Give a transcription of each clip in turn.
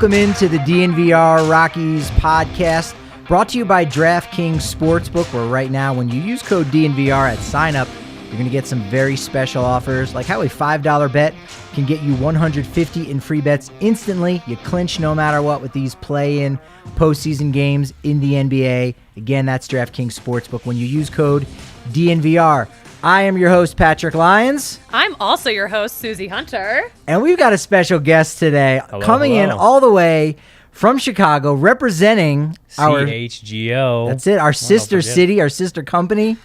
Welcome into the DNVR Rockies podcast, brought to you by DraftKings Sportsbook, where right now, when you use code DNVR at sign up, you're going to get some very special offers, like how a $5 bet can get you $150 in free bets instantly. You clinch no matter what with these play-in postseason games in the NBA. Again, that's DraftKings Sportsbook when you use code DNVR. I am your host, Patrick Lyons. I'm also your host, Suzie Hunter. And we've got a special guest today coming in all the way from Chicago, representing our CHGO. That's it, our sister city, our sister company.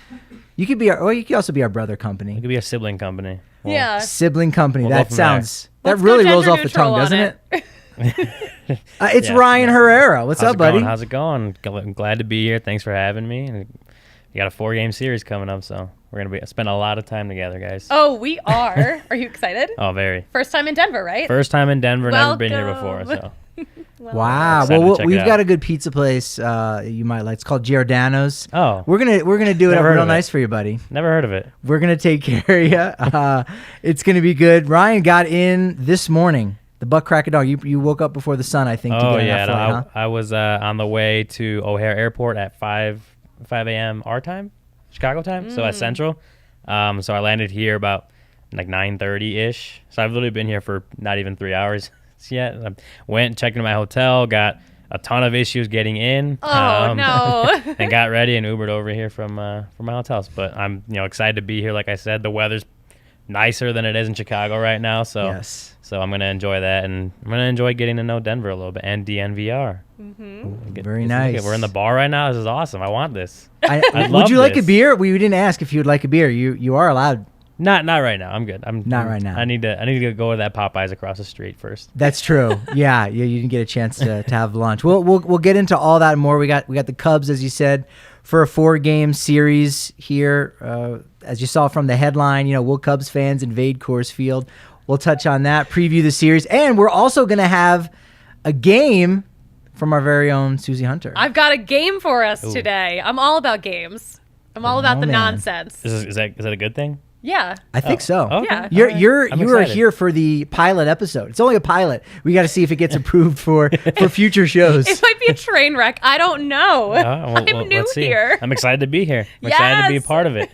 You could be our, well, you could also be our brother company. It could be a sibling company. Well, yeah. Sibling company. We'll that sounds, that really rolls off the tongue, doesn't it? It's Ryan Herrera. What's up, buddy? How's it going? I'm glad to be here. Thanks for having me. You got a 4-game series coming up, so we're going to spend a lot of time together, guys. Oh, we are. Are you excited? Oh, very. First time in Denver, right? First time in Denver. Never been here before, so. Wow. Well, we've got a good pizza place you might like. It's called Giordano's. Oh. We're gonna do it up real nice for you, buddy. Never heard of it. We're going to take care of you. It's going to be good. Ryan got in this morning. The butt crack of dawn. You woke up before the sun, I think, to get on that flight, huh? I was on the way to O'Hare Airport at 5 a.m. our time, Chicago time, so at Central. So I landed here about like 9:30-ish. So I've literally been here for not even 3 hours yet. I went, checked into my hotel, got a ton of issues getting in. Oh, no. And got ready and Ubered over here from my hotels. But I'm excited to be here. Like I said, the weather's nicer than it is in Chicago right now. So yes. So I'm going to enjoy that, and I'm going to enjoy getting to know Denver a little bit and DNVR. Mm-hmm. Very nice. We're in the bar right now. This is awesome. I want this. Would you like a beer? We didn't ask if you would like a beer. You are allowed. Not right now. I'm good. Right now. I need to go to that Popeyes across the street first. That's true. Yeah. You didn't get a chance to have lunch. We'll get into all that and more. We got the Cubs, as you said, for a 4-game series here. As you saw from the headline, will Cubs fans invade Coors Field? We'll touch on that, preview the series, and we're also going to have a game from our very own Suzie Hunter. I've got a game for us today. I'm all about games. I'm all about the nonsense. Is that a good thing? Yeah. I think so. Okay. Yeah. You are here for the pilot episode. It's only a pilot. We got to see if it gets approved for future shows. It might be a train wreck. I don't know. I'm new here. I'm excited to be here. I'm excited to be a part of it.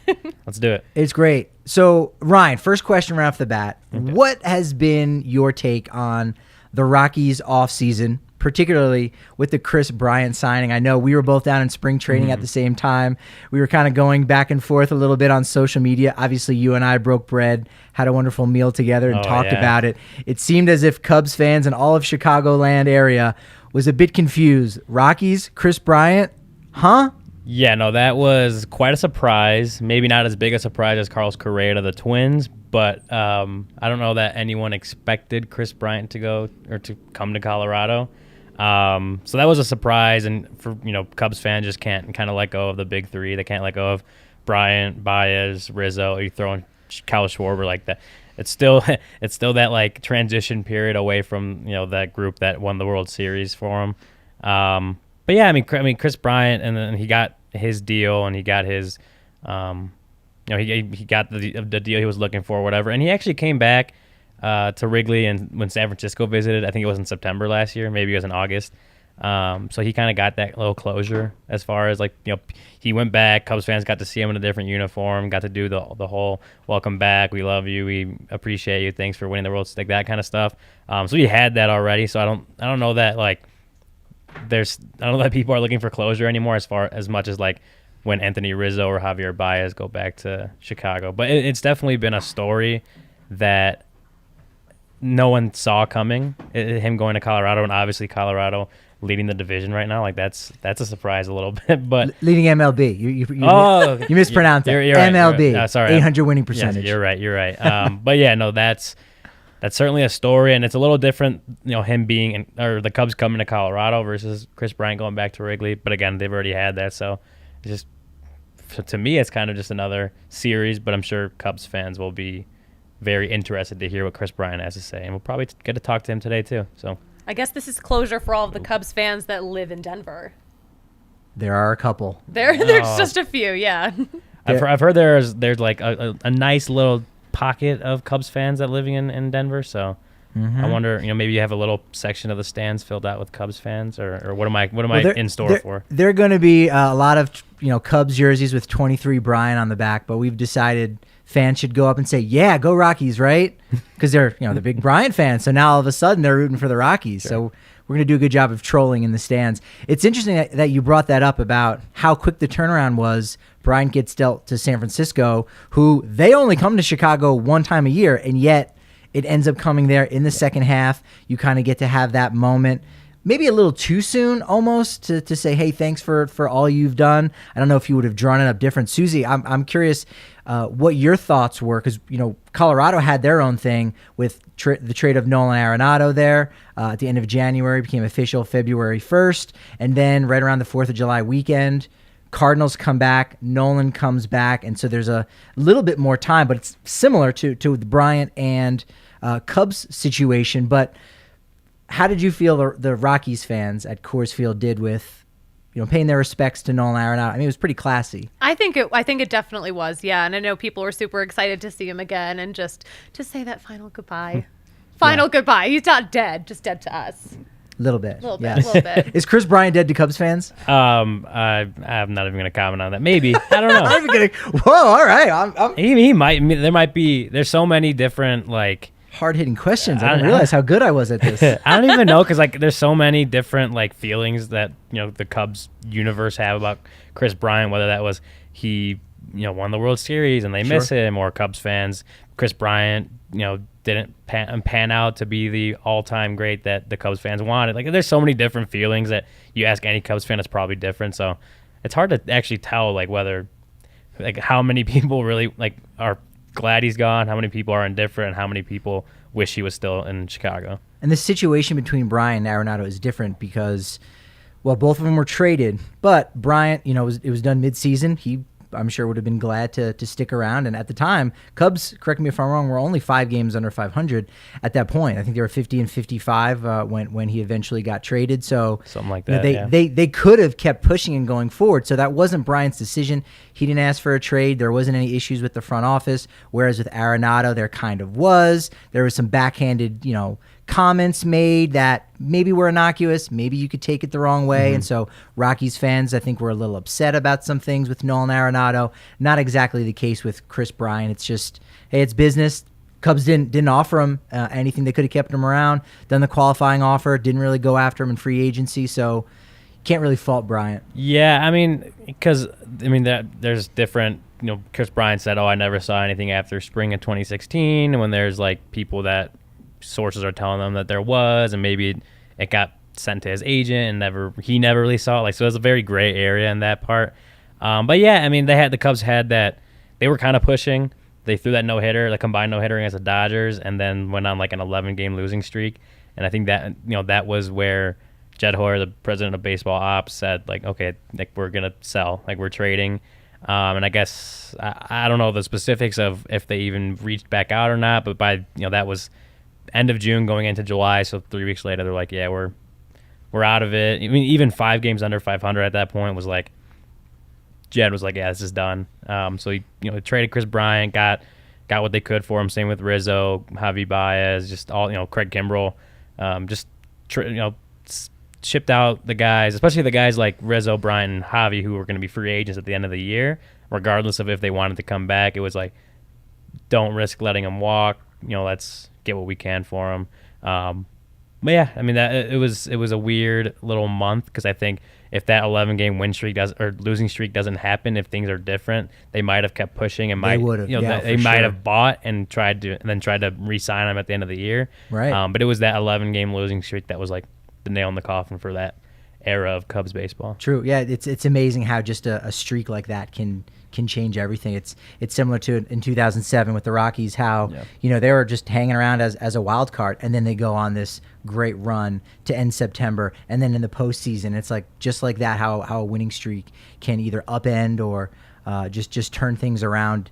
Let's do it. It's great. So, Ryan, first question right off the bat. Okay. What has been your take on the Rockies offseason, particularly with the Kris Bryant signing? I know we were both down in spring training at the same time. We were kind of going back and forth a little bit on social media. Obviously, you and I broke bread, had a wonderful meal together, and talked about it. It seemed as if Cubs fans and all of Chicagoland area was a bit confused. Rockies, Kris Bryant, huh? Yeah, no, that was quite a surprise. Maybe not as big a surprise as Carlos Correa to the Twins, but I don't know that anyone expected Kris Bryant to go or to come to Colorado. So that was a surprise, and for Cubs fans just can't kind of let go of the big three. They can't let go of Bryant, Baez, Rizzo. You throw in Kyle Schwarber like that. It's still that like transition period away from that group that won the World Series for him. But yeah, I mean Kris Bryant, and then he got his deal, and he got his, he got the deal he was looking for, whatever, and he actually came back to Wrigley, and when San Francisco visited, I think it was in September last year, maybe it was in August. So he kind of got that little closure as far as he went back. Cubs fans got to see him in a different uniform, got to do the whole welcome back, we love you, we appreciate you, thanks for winning the World Series, that kind of stuff. So he had that already. So I don't know that I don't know that people are looking for closure anymore as much as when Anthony Rizzo or Javier Baez go back to Chicago. But it's definitely been a story that no one saw coming. Him going to Colorado, and obviously Colorado leading the division right now. That's a surprise a little bit. But leading MLB. You mispronounced it. You're right, MLB. Right. Sorry, 800 winning percentage. Yes, you're right. But yeah, no, that's certainly a story, and it's a little different, him being or the Cubs coming to Colorado versus Kris Bryant going back to Wrigley. But again, they've already had that, so it's just, to me, it's kind of just another series. But I'm sure Cubs fans will be very interested to hear what Kris Bryant has to say, and we'll probably get to talk to him today too. So I guess this is closure for all of the Cubs fans that live in Denver. There are a couple. There's just a few, yeah. I've heard there's like a nice little pocket of Cubs fans that living in Denver, so I wonder, maybe you have a little section of the stands filled out with Cubs fans, or what am I in store for? There are going to be a lot of Cubs jerseys with 23 Bryant on the back, but we've decided fans should go up and say, "Yeah, go Rockies!" Right? Because they're the big Bryant fans. So now all of a sudden they're rooting for the Rockies. Sure. So we're going to do a good job of trolling in the stands. It's interesting that you brought that up about how quick the turnaround was. Bryant gets dealt to San Francisco, who they only come to Chicago one time a year, and yet it ends up coming there in the second half. You kind of get to have that moment. Maybe a little too soon almost to say, hey, thanks for all you've done. I don't know if you would have drawn it up different. Suzie, I'm curious what your thoughts were, because Colorado had their own thing with the trade of Nolan Arenado there at the end of January, became official February 1st, and then right around the 4th of July weekend, Cardinals come back, Nolan comes back, and so there's a little bit more time, but it's similar to the Bryant and Cubs situation. But how did you feel the Rockies fans at Coors Field did with, paying their respects to Nolan Arenado? I mean, it was pretty classy. I think it definitely was, yeah. And I know people were super excited to see him again and just to say that final goodbye. Goodbye. He's not dead, just dead to us. A little bit. A little bit. Is Kris Bryant dead to Cubs fans? I'm not even going to comment on that. Maybe. I don't know. I'm even gonna. Whoa, all right. He might. There's so many different hard-hitting questions. I didn't realize how good I was at this. I don't even know, because there's so many different feelings that the Cubs universe have about Kris Bryant, whether that was he won the World Series and they miss him, or Cubs fans, Kris Bryant didn't pan out to be the all-time great that the Cubs fans wanted. There's so many different feelings that you ask any Cubs fan, it's probably different. So it's hard to actually tell whether how many people really are glad he's gone, how many people are indifferent, and how many people wish he was still in Chicago. And the situation between Bryant and Arenado is different because, well, both of them were traded, but Bryant, it was done mid-season. He, I'm sure, would have been glad to stick around. And at the time, Cubs, correct me if I'm wrong, were only 5 games under 500 at that point. I think they were 50 and 55 when he eventually got traded. So something like that. They could have kept pushing and going forward. So that wasn't Bryant's decision. He didn't ask for a trade. There wasn't any issues with the front office. Whereas with Arenado, there kind of was. There was some backhanded, comments made that maybe were innocuous. Maybe you could take it the wrong way. Mm-hmm. And so Rockies fans, I think, were a little upset about some things with Nolan Arenado. Not exactly the case with Kris Bryant. It's just, hey, it's business. Cubs didn't offer him anything. They could have kept him around, done the qualifying offer, didn't really go after him in free agency. So can't really fault Bryant. Yeah, because there's different, Kris Bryant said, I never saw anything after spring of 2016, when there's people that sources are telling them that there was, and maybe it got sent to his agent and he never really saw it. So it's a very gray area in that part. But yeah, the Cubs had that, they were kind of pushing. They threw that no-hitter, the combined no-hitter against the Dodgers, and then went on an 11-game losing streak. And I think that, that was where Jed Hoyer, the president of baseball ops, said okay, we're going to sell, we're trading. And I guess, I don't know the specifics of if they even reached back out or not, but by, that was end of June going into July, so 3 weeks later they're yeah, we're out of it. Even 5 games under 500 at that point was Jed was yeah, this is done. So he traded Kris Bryant, got what they could for him. Same with Rizzo, Javi Baez, just all Craig Kimbrell, shipped out the guys, especially the guys like Rizzo, Bryant, and Javi, who were going to be free agents at the end of the year, regardless of if they wanted to come back. It was don't risk letting them walk. Let's get what we can for them. But yeah, it was a weird little month, because I think if that 11-game win streak losing streak doesn't happen, if things are different, they might have kept pushing and might have bought and tried to re-sign them at the end of the year. Right. But it was that 11-game losing streak that was the nail in the coffin for that era of Cubs baseball. True. Yeah, it's amazing how just a streak like that can change everything. It's similar to in 2007 with the Rockies, how they were just hanging around as a wild card, and then they go on this great run to end September, and then in the postseason, it's just like that, how a winning streak can either upend or just turn things around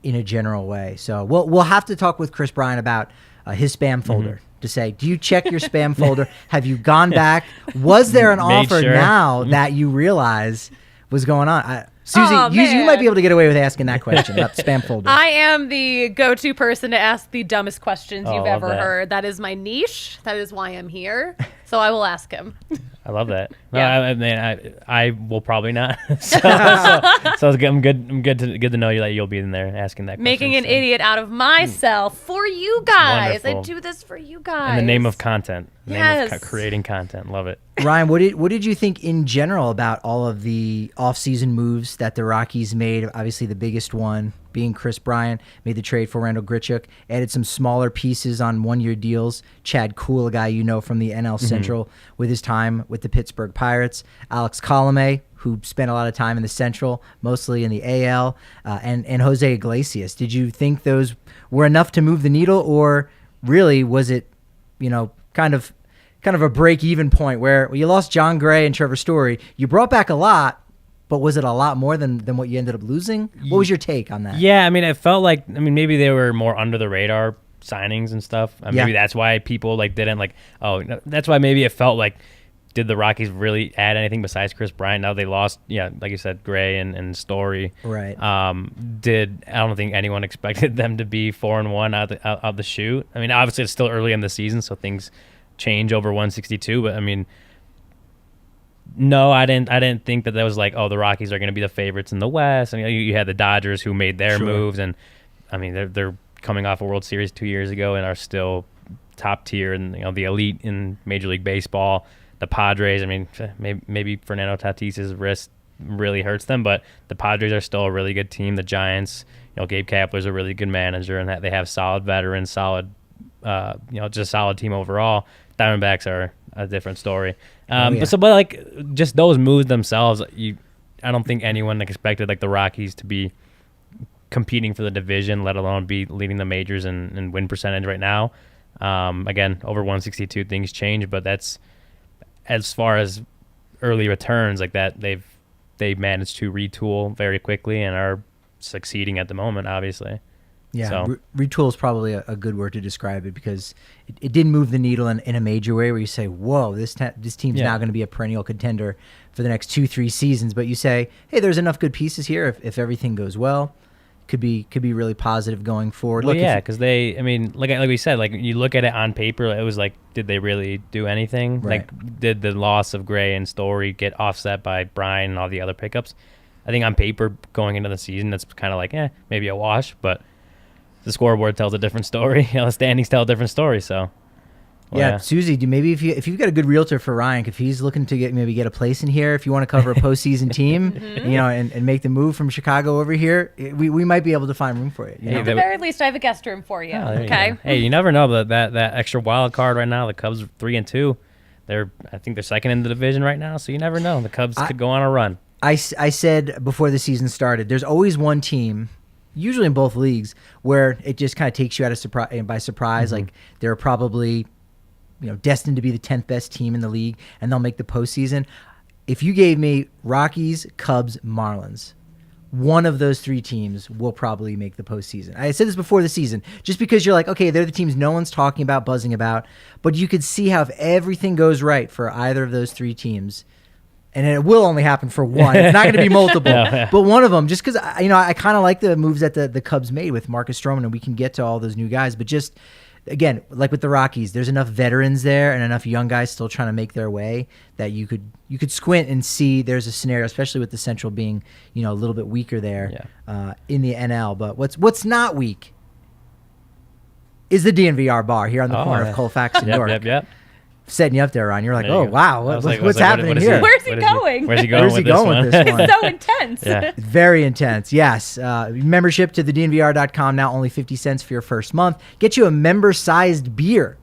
in a general way. So we'll have to talk with Kris Bryant about his spam folder. Mm-hmm. To say, do you check your spam folder? Have you gone back? Was there an offer now that you realize was going on? Suzie, Oh, you might be man. able to get away with asking that question about the spam folder. I am the go-to person to ask the dumbest questions Oh, you've I love ever that. heard. That is my niche. That is why I'm here. So I will ask him. I love that. No, Yeah. I mean, I will probably not. so it's good. I'm good to know you that you'll be in there asking that question. Making an so. idiot out of myself for you guys. I wonderful. do this for you guys. In the name of content. In the name of Yes. creating content. Love it. Ryan, what did you think in general about all of the offseason moves that the Rockies made? Obviously, the biggest one being Kris Bryant, made the trade for Randall Grichuk, added some smaller pieces on one-year deals. Chad Kuhl, a guy you know from the NL Central with his time with the Pittsburgh Pirates. Alex Colomé, who spent a lot of time in the Central, mostly in the AL, and Jose Iglesias. Did you think those were enough to move the needle, or really was it, kind of a break-even point where you lost John Gray and Trevor Story. You brought back a lot, but was it a lot more than what you ended up losing? What was your take on that? Yeah, I mean, it felt like, maybe they were more under the radar signings and stuff. Maybe that's why people that's why maybe it felt like, did the Rockies really add anything besides Kris Bryant? Now they lost, like you said, Gray and Story. Right. I don't think anyone expected them to be 4-1 out the chute. I mean, obviously it's still early in the season, so things change over 162. But no, I didn't think that was like, oh, the Rockies are going to be the favorites in the West. I mean, you had the Dodgers who made their moves, and I mean they're coming off a World Series 2 years ago and are still top tier and the elite in Major League Baseball. The Padres, I mean, maybe Fernando Tatis's wrist really hurts them, but the Padres are still a really good team. The Giants, Gabe Kapler's a really good manager, and that they have solid veterans, solid, just a solid team overall. Diamondbacks are a different story. But just those moves themselves, I don't think anyone expected the Rockies to be competing for the division, let alone be leading the majors in win percentage right now. Again, over 162, things change, but that's as far as early returns like that. They've managed to retool very quickly and are succeeding at the moment, obviously. Yeah, So- retool is probably a good word to describe it, because it didn't move the needle in a major way where you say, whoa, this team's now going to be a perennial contender for the next 2-3 seasons. But you say, hey, there's enough good pieces here. If everything goes well, could be really positive going forward. Well, Look, yeah, because like we said, you look at it on paper, it was like, did they really do anything? Right. Did the loss of Gray and Story get offset by Bryant and all the other pickups? I think on paper, going into the season, that's kind of maybe a wash, but the scoreboard tells a different story. The standings tell a different story. So, Suzie, maybe if you've got a good realtor for Ryan, if he's looking to get a place in here, if you want to cover a postseason team, and make the move from Chicago over here, we might be able to find room for you. Hey, At the very least, I have a guest room for you. Oh, there you Okay. go. Hey, you never know that extra wild card right now. The Cubs are 3-2. I think they're second in the division right now. So you never know. The Cubs could go on a run. I said before the season started, there's always one team, usually in both leagues, where it just kind of takes you by surprise. Like they're probably, destined to be the 10th best team in the league, and they'll make the postseason. If you gave me Rockies, Cubs, Marlins, one of those three teams will probably make the postseason. I said this before the season, just because you're like, okay, they're the teams no one's talking about, buzzing about, but you could see how if everything goes right for either of those three teams, and it will only happen for one. It's not going to be multiple. But one of them, just because, I kind of like the moves that the Cubs made with Marcus Stroman, and we can get to all those new guys. But just, again, like with the Rockies, there's enough veterans there and enough young guys still trying to make their way that you could squint and see there's a scenario, especially with the Central being, a little bit weaker there in the NL. But what's not weak is the DNVR bar here on the corner of Colfax and York. Yep. Setting you up there, Ron. You're like, There you oh, go. wow, I was like, what's happening here? Where's he going? Where's he going Where's he with this going one? with this one? It's so intense. Yeah. Very intense, yes. Membership to the DNVR.com, now only 50 cents for your first month. Get you a member-sized beer.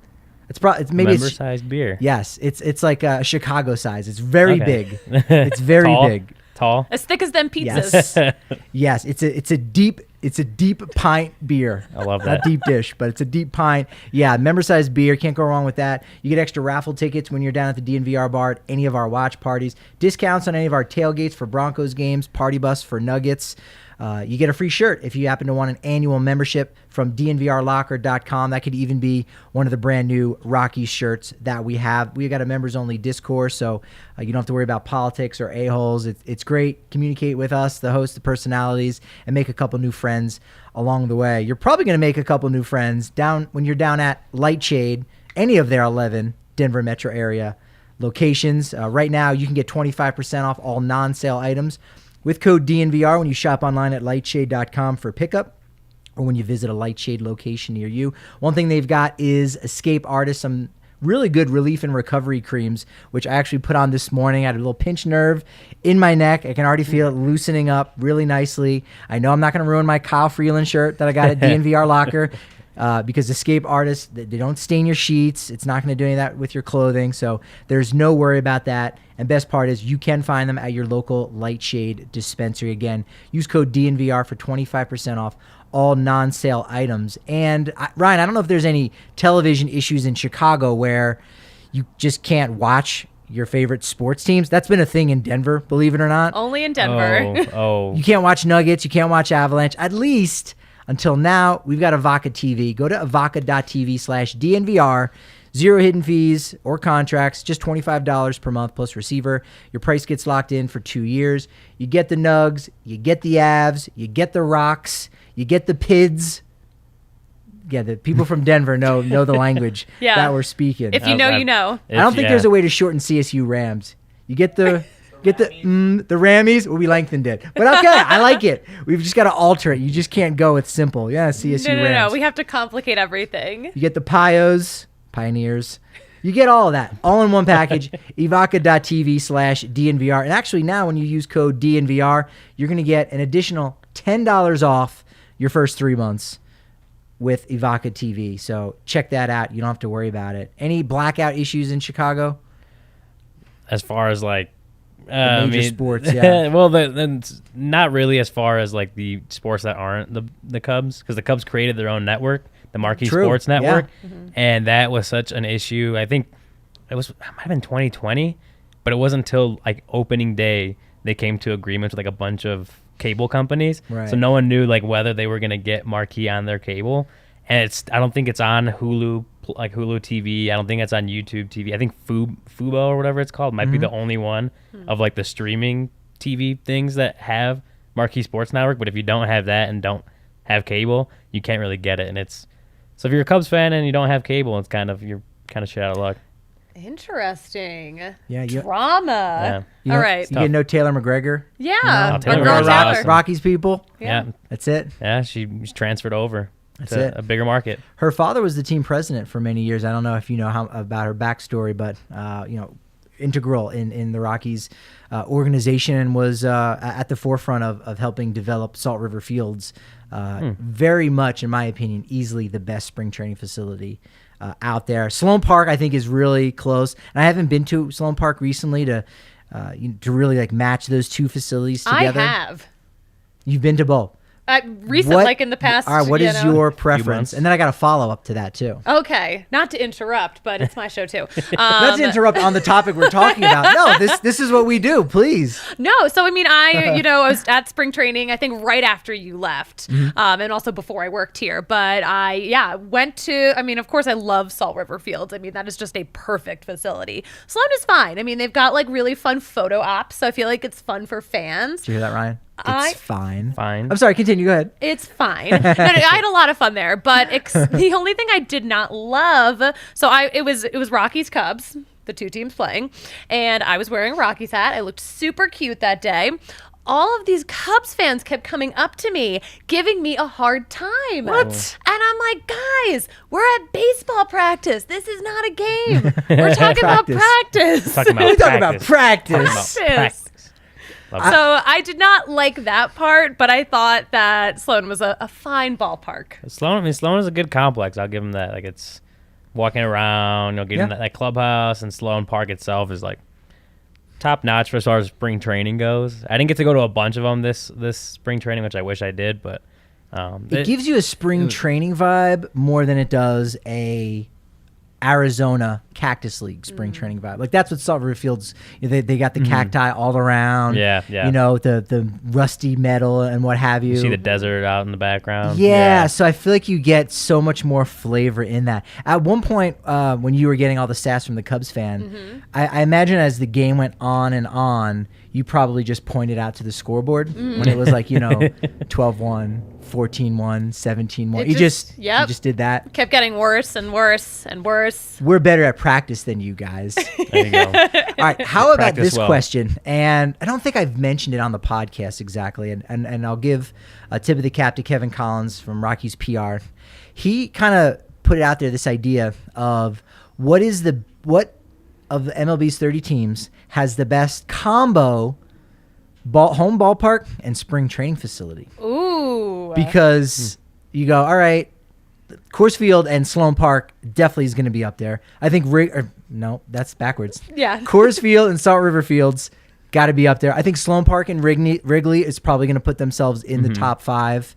It's Member-sized beer. Yes, it's like a Chicago size. It's very Okay. big. It's very Tall? big. Tall. As thick as them pizzas. Yes. Yes, it's a deep pint beer. I love Not that. deep dish, but it's a deep pint. Yeah, member-sized beer. Can't go wrong with that. You get extra raffle tickets when you're down at the DNVR bar at any of our watch parties. Discounts on any of our tailgates for Broncos games. Party bus for Nuggets. You get a free shirt if you happen to want an annual membership from dnvrlocker.com. That could even be one of the brand new Rockies shirts that we have. We've got a members-only Discord, so you don't have to worry about politics or a-holes. It's great. Communicate with us, the hosts, the personalities, and make a couple new friends along the way. You're probably going to make a couple new friends when you're down at Lightshade, any of their 11 Denver metro area locations. Right now, you can get 25% off all non-sale items with code DNVR when you shop online at lightshade.com for pickup or when you visit a Lightshade location near you. One thing they've got is Escape Artist, some really good relief and recovery creams, which I actually put on this morning. I had a little pinched nerve in my neck. I can already feel it loosening up really nicely. I know I'm not going to ruin my Kyle Freeland shirt that I got at DNVR Locker. Because Escape Artists, they don't stain your sheets. It's not going to do any of that with your clothing. So there's no worry about that. And best part is you can find them at your local Lightshade dispensary. Again, use code DNVR for 25% off all non-sale items. And Ryan, I don't know if there's any television issues in Chicago where you just can't watch your favorite sports teams. That's been a thing in Denver, believe it or not. Only in Denver. Oh. You can't watch Nuggets. You can't watch Avalanche. At least until now, we've got Avaca TV. Go to avaca.tv/DNVR. 0 hidden fees or contracts, just $25 per month plus receiver. Your price gets locked in for 2 years. You get the Nugs, you get the Avs, you get the Rocks, you get the Pids. Yeah, the people from Denver know the language that we're speaking. If you know, you know. I don't think there's a way to shorten CSU Rams. You get the Rammies. Well, we lengthened it, but okay, I like it. We've just got to alter it. You just can't go with simple. Yeah, CSU Rams. No. We have to complicate everything. You get the Pioneers. You get all of that all in one package. Avaca.tv/DNVR. And actually now when you use code DNVR, you're going to get an additional $10 off your first 3 months with Avaca TV. So check that out. You don't have to worry about it. Any blackout issues in Chicago? As far as like major sports, yeah. Well, then not really as far as like the sports that aren't the Cubs, because the Cubs created their own network, the Marquee Sports Network, and that was such an issue. I think it might have been 2020, but it wasn't until like opening day they came to agreements with like a bunch of cable companies. Right. So no one knew like whether they were gonna get Marquee on their cable, and I don't think it's on Hulu, like Hulu TV. I don't think it's on YouTube TV. I think Fubo or whatever it's called might be the only one of like the streaming TV things that have Marquee Sports Network. But if you don't have that and don't have cable, you can't really get it. And it's so if you're a Cubs fan and you don't have cable, it's you're kind of shit out of luck. Interesting. Yeah. Drama. Yeah. All right. You get no Taylor McGregor. Yeah. Taylor Our girl McGregor's Taylor. awesome. Rockies people. Yeah. That's it. Yeah, she's transferred over That's to it. a bigger market. Her father was the team president for many years. I don't know if you know about her backstory, but integral in the Rockies organization, and was at the forefront of helping develop Salt River Fields. Very much, in my opinion, easily the best spring training facility out there. Sloan Park, I think, is really close, and I haven't been to Sloan Park recently to really like match those two facilities together. I have. You've been to both. Recent, like in the past. All right, what is your preference? And then I got a follow up to that too. Okay, not to interrupt, but it's my show too. Not to interrupt on the topic we're talking about. No, this is what we do. Please. No, so I mean, I was at spring training, I think right after you left, and also before I worked here. But I went to. I mean, of course, I love Salt River Field. I mean, that is just a perfect facility. Sloan is fine. I mean, they've got like really fun photo ops, so I feel like it's fun for fans. Did you hear that, Ryan? It's fine. Fine. I'm sorry. Continue. Go ahead. It's fine. No, I had a lot of fun there, but the only thing I did not love. So it was Rockies Cubs, the two teams playing, and I was wearing a Rockies hat. I looked super cute that day. All of these Cubs fans kept coming up to me, giving me a hard time. What? And I'm like, guys, we're at baseball practice. This is not a game. We're talking about practice. Talking about We're talking about practice. So I did not like that part, but I thought that Sloan was a fine ballpark. Sloan is a good complex. I'll give him that. Like, it's walking around, getting that clubhouse, and Sloan Park itself is like top notch as far as spring training goes. I didn't get to go to a bunch of them this spring training, which I wish I did, but it gives you a spring training vibe more than it does a Arizona Cactus League spring training vibe. Like that's what Salt River Field's. They got the cacti all around. Yeah. You know, the rusty metal and what have you. You see the desert out in the background. Yeah, so I feel like you get so much more flavor in that. At one point, when you were getting all the stats from the Cubs fan, I imagine as the game went on and on, you probably just pointed out to the scoreboard when it was like, you know, 12-1, 14-1, 17-1. You just did that. Kept getting worse and worse and worse. We're better at practice than you guys. There you go. All right, how about Practice this well. question? And I don't think I've mentioned it on the podcast exactly. And I'll give a tip of the cap to Kevin Collins from Rockies PR. He kind of put it out there, this idea of what of the MLB's 30 teams has the best combo home ballpark and spring training facility. Ooh. Because you go, all right, Coors Field and Sloan Park definitely is going to be up there. I think no, that's backwards. Yeah. Coors Field and Salt River Fields got to be up there. I think Sloan Park and Wrigley is probably going to put themselves in the top 5.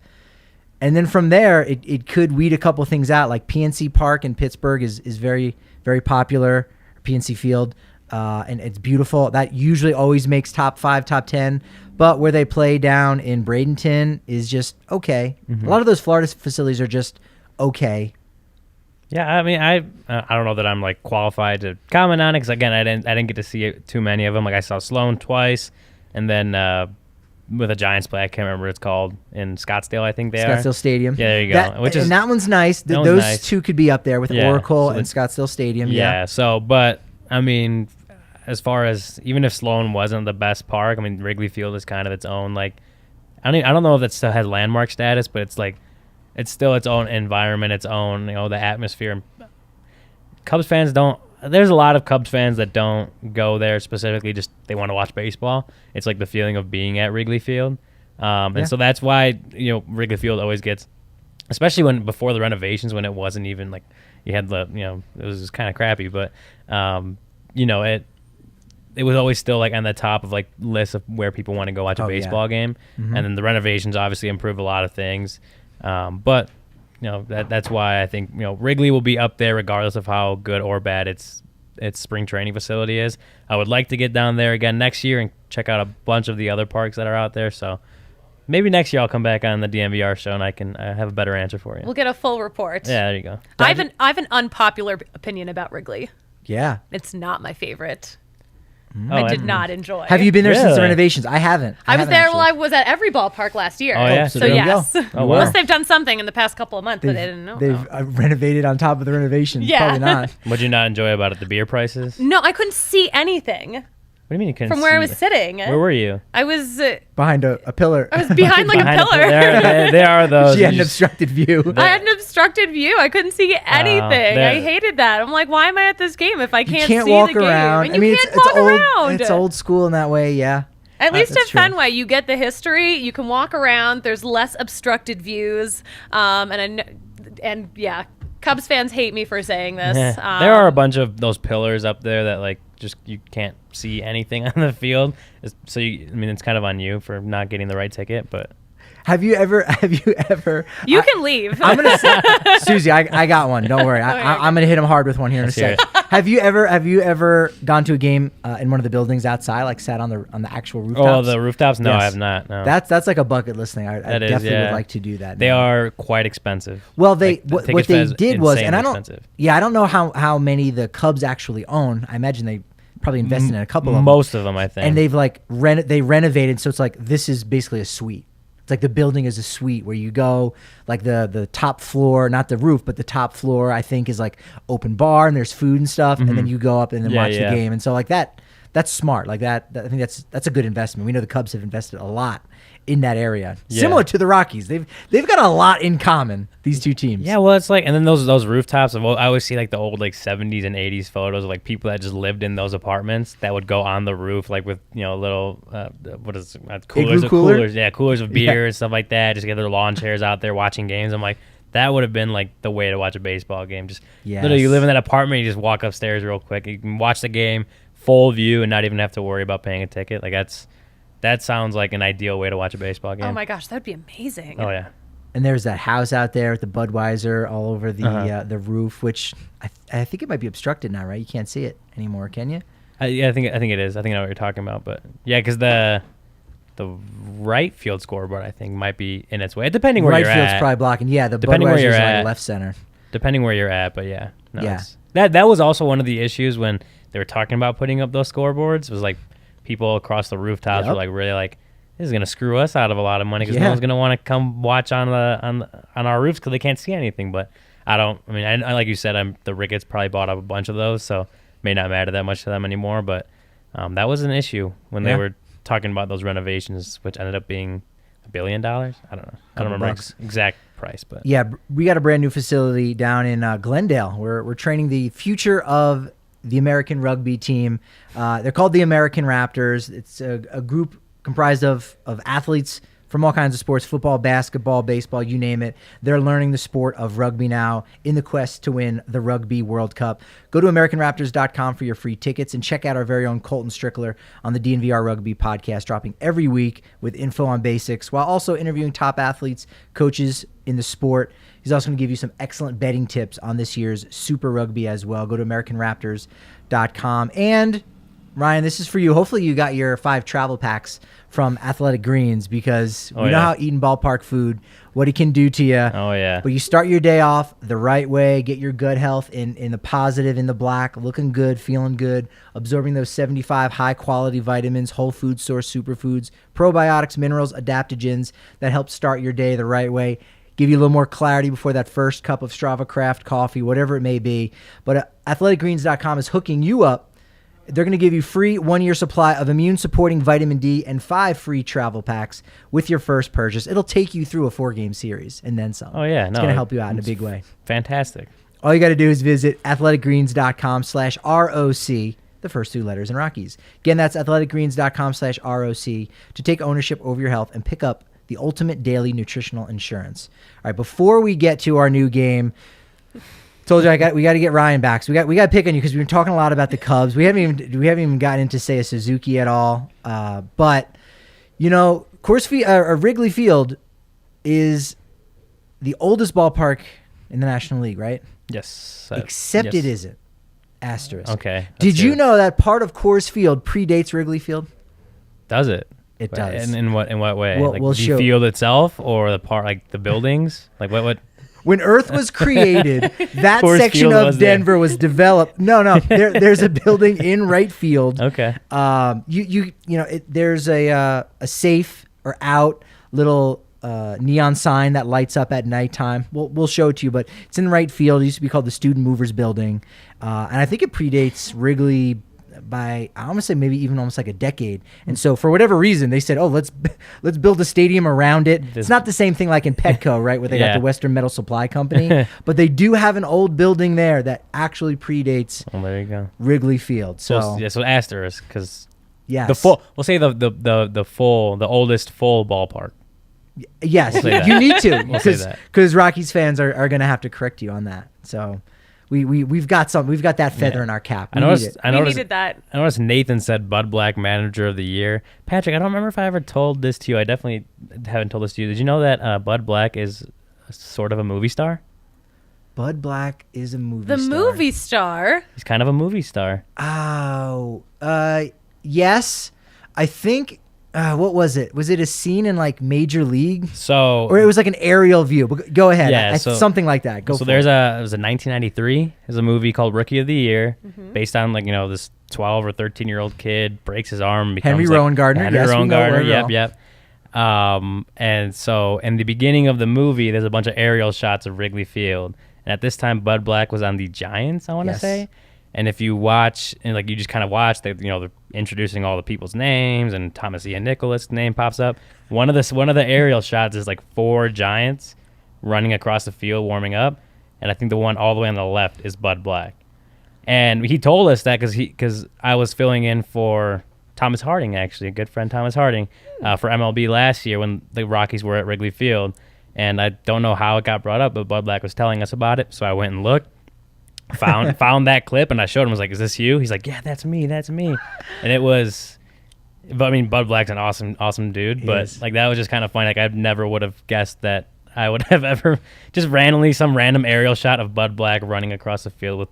And then from there, it could weed a couple things out. Like PNC Park in Pittsburgh is very, very popular. PNC Field, and it's beautiful. That usually always makes top 5, top 10. But where they play down in Bradenton is just okay. A lot of those Florida facilities are just okay. Yeah, I mean, I don't know that I'm like qualified to comment on it because again, I didn't get to see too many of them. Like I saw Sloan twice, and then with a Giants play, I can't remember what it's called in Scottsdale. I think they are Scottsdale Stadium. Yeah, there you go. And that one's nice. Those nice. two could be up there with Oracle so and Scottsdale Stadium. Yeah. So, but I mean, as far as even if Sloan wasn't the best park, I mean, Wrigley Field is kind of its own. Like, I don't know if it still has landmark status, but it's like it's still its own environment, its own the atmosphere. Cubs fans don't. There's a lot of Cubs fans that don't go there specifically just they want to watch baseball. It's like the feeling of being at Wrigley Field. And so that's why, Wrigley Field always gets, especially before the renovations, when it wasn't even like you had it was just kind of crappy, but, it was always still like on the top of like lists of where people want to go watch a baseball game. And then the renovations obviously improve a lot of things. But that's why I think Wrigley will be up there regardless of how good or bad its spring training facility is. I would like to get down there again next year and check out a bunch of the other parks that are out there. So maybe next year I'll come back on the DMVR show and I can have a better answer for you. We'll get a full report. Yeah, there you go. I have an unpopular opinion about Wrigley. Yeah. It's not my favorite. I did not enjoy. Have you been there since the Really? renovations? I haven't. I was there. Actually. Well, I was at every ballpark last year. Oh, yeah? So there you yes. go. Oh, wow. Unless they've done something in the past couple of months that I didn't know They've about. renovated on top of the renovations. Yeah. Probably not. What'd you not enjoy about it? The beer prices? No, I couldn't see anything What do you mean you couldn't from where I see was sitting. Where were you? I was Behind a pillar. I was behind like Behind a pillar. There are those. She had You an just- obstructed view. I had an obstructed view. I couldn't see anything. there- I hated that. I'm like, why am I at this game if I You can't, can't see walk the game? around. And I mean, you it's can't walk old. around. It's old school in that way. Yeah. At least at that's true. Fenway, you get the history. You can walk around. There's less obstructed views. And yeah, Cubs fans hate me for saying this. There are a bunch of those pillars up there that like just you can't see anything on the field. So it's kind of on you for not getting the right ticket. But Have you ever? You can leave. I'm gonna say, Suzie, I got one. Don't worry. I'm gonna hit him hard with one here in a Let's hear sec. Have you ever gone to a game in one of the buildings outside, like sat on the actual rooftops? oh, the rooftops? No, Yes. I have not. No. That's like a bucket list thing. I That is, definitely would yeah. like to do that. They now. are quite expensive. Well, Like, the what ticket they fee is did was, and I insanely don't. expensive. Yeah, I don't know how many the Cubs actually own. I imagine they probably invested in a couple of them. Most of them, I think. And they've like they renovated, so it's like this is basically a suite. It's like the building is a suite where you go, like the top floor, not the roof, but the top floor, I think, is like open bar and there's food and stuff, and then you go up and then watch the game. And so like that's smart. Like that I think that's a good investment. We know the Cubs have invested a lot in that area, similar to the Rockies. They've got a lot in common, these two teams. Yeah, well, it's like, and then those rooftops. I always see like the old like 70s and 80s photos of like people that just lived in those apartments that would go on the roof like with little coolers, Igloo cooler? coolers, yeah, coolers of beer and stuff like that. Just get their lawn chairs out there watching games. I'm like, that would have been like the way to watch a baseball game. Just literally, you live in that apartment, you just walk upstairs real quick. You can watch the game full view and not even have to worry about paying a ticket. Like that sounds like an ideal way to watch a baseball game. Oh my gosh, that would be amazing. Oh yeah. And there's that house out there with the Budweiser all over the roof, which I think it might be obstructed now, right? You can't see it anymore, can you? Yeah, I think it is. I think I know what you're talking about, but yeah, because the right field scoreboard I think might be in its way, depending where right you're at. Right field's probably blocking. Yeah, the depending where you're Budweiser's at, like left center. Depending where you're at, but yeah, no, yeah. That was also one of the issues when they were talking about putting up those scoreboards. Was like people across the rooftops were like really like, this is gonna screw us out of a lot of money because no one's gonna want to come watch on our roofs because they can't see anything. But I like you said, the Ricketts probably bought up a bunch of those, so may not matter that much to them anymore. But that was an issue when they were talking about those renovations, which ended up being $1 billion. I don't know. I don't remember exact price, but yeah, we got a brand new facility down in Glendale. We're training the future of the American rugby team. They're called the American Raptors. It's a group comprised of athletes from all kinds of sports, football, basketball, baseball, you name it. They're learning the sport of rugby now in the quest to win the Rugby World Cup. Go to AmericanRaptors.com for your free tickets and check out our very own Colton Strickler on the DNVR Rugby podcast, dropping every week with info on basics while also interviewing top athletes, coaches in the sport. He's also going to give you some excellent betting tips on this year's Super Rugby as well. Go to AmericanRaptors.com. And Ryan, this is for you. Hopefully you got your 5 travel packs from Athletic Greens because we know how eating ballpark food, what it can do to you. Oh, yeah. But you start your day off the right way, get your gut health in the positive, in the black, looking good, feeling good, absorbing those 75 high-quality vitamins, whole food source superfoods, probiotics, minerals, adaptogens that help start your day the right way, give you a little more clarity before that first cup of Strava Craft coffee, whatever it may be. But athleticgreens.com is hooking you up. They're going to give you free 1-year supply of immune-supporting vitamin D and 5 free travel packs with your first purchase. It'll take you through a 4-game series and then some. Oh, yeah. It's going to help you out in a big way. Fantastic. All you got to do is visit athleticgreens.com/ROC, the first 2 letters in Rockies. Again, that's athleticgreens.com/ROC to take ownership over your health and pick up the ultimate daily nutritional insurance. All right, before we get to our new game, told you we got to get Ryan back. So we got to pick on you because we've been talking a lot about the Cubs. We haven't even gotten into Seiya Suzuki at all. But you know, Coors Field or Wrigley Field is the oldest ballpark in the National League, right? Yes. Except it isn't. Asterisk. Okay. Did you know that part of Coors Field predates Wrigley Field? Does it? It does. In what way? We'll like show. The field itself or the part, like the buildings? Like what? When Earth was created, that Coors section Field of was there. Denver was developed. No, there's a building in right field. Okay. There's a safe or out little neon sign that lights up at nighttime. We'll show it to you, but it's in right field. It used to be called the Student Movers Building, and I think it predates Wrigley by, I want to say maybe even almost like a decade. And so for whatever reason, they said, let's build a stadium around it. It's not the same thing like in Petco, right, where they got the Western Metal Supply Company, but they do have an old building there that actually predates there you go. Wrigley Field. So asterisk, because yes. The full, we'll say the oldest full ballpark. Yes, you need to, because Rockies fans are going to have to correct you on that. So we've got that feather in our cap. I noticed that. I noticed Nathan said Bud Black Manager of the Year. Patrick, I don't remember if I ever told this to you. I definitely haven't told this to you. Did you know that Bud Black is sort of a movie star? Bud Black is a movie star. The movie star? He's kind of a movie star. Oh, yes. I think, what was it? Was it a scene in like Major League? Or it was like an aerial view. But go ahead. Yeah, something like that. It was a 1993. There's a movie called Rookie of the Year, based on this 12 or 13-year-old kid breaks his arm, becomes Henry Rowan Gardner. Henry Rowan Gardner. Yep. And so in the beginning of the movie, there's a bunch of aerial shots of Wrigley Field, and at this time, Bud Black was on the Giants, I want to say. And if you watch, and you just kind of watch, they're introducing all the people's names, and Thomas Ian Nicholas' name pops up. One of the aerial shots is 4 Giants running across the field warming up, and I think the one all the way on the left is Bud Black. And he told us that because I was filling in for Thomas Harding, actually, a good friend Thomas Harding, for MLB last year when the Rockies were at Wrigley Field. And I don't know how it got brought up, but Bud Black was telling us about it, so I went and looked. Found that clip, and I showed him. I was like, "Is this you?" He's like, "Yeah, that's me. And it was. But I mean, Bud Black's an awesome dude. But that was just kind of funny. I never would have guessed that I would have ever just randomly some random aerial shot of Bud Black running across the field with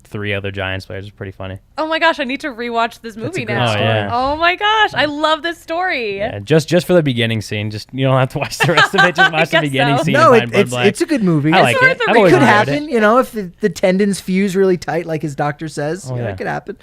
3 other Giants players. It's pretty funny. Oh my gosh, I need to rewatch this movie now. story. Oh, yeah. Oh my gosh, I love this story. Yeah, just for the beginning scene. Just you don't have to watch the rest of it. Just watch the beginning scene. No, and find Bud Black. it's a good movie. I like It's worth it. a I've always It could enjoyed happen, it. if the tendons fuse really tight, like his doctor says. Oh, yeah. It could happen.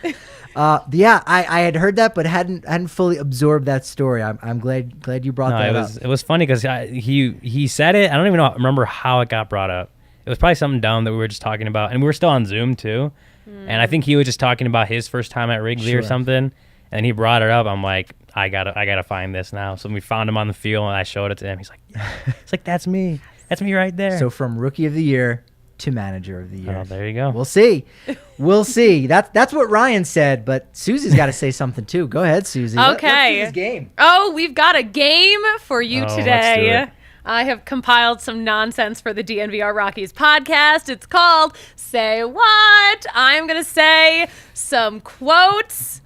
I had heard that, but hadn't fully absorbed that story. I'm glad you brought that up. It was funny because he said it. I don't even remember how it got brought up. It was probably something dumb that we were just talking about, and we were still on Zoom too. And I think he was just talking about his first time at Wrigley or something, and he brought it up. I'm like, I gotta find this now. So we found him on the field, and I showed it to him. He's like, that's me right there. So from Rookie of the Year to Manager of the Year. Oh, there you go. We'll see. That's what Ryan said, but Susie's got to say something too. Go ahead, Suzie. Okay. Let's do this game. Oh, we've got a game for you Let's do today. it. I have compiled some nonsense for the DNVR Rockies podcast. It's called Say What? I'm going to say some quotes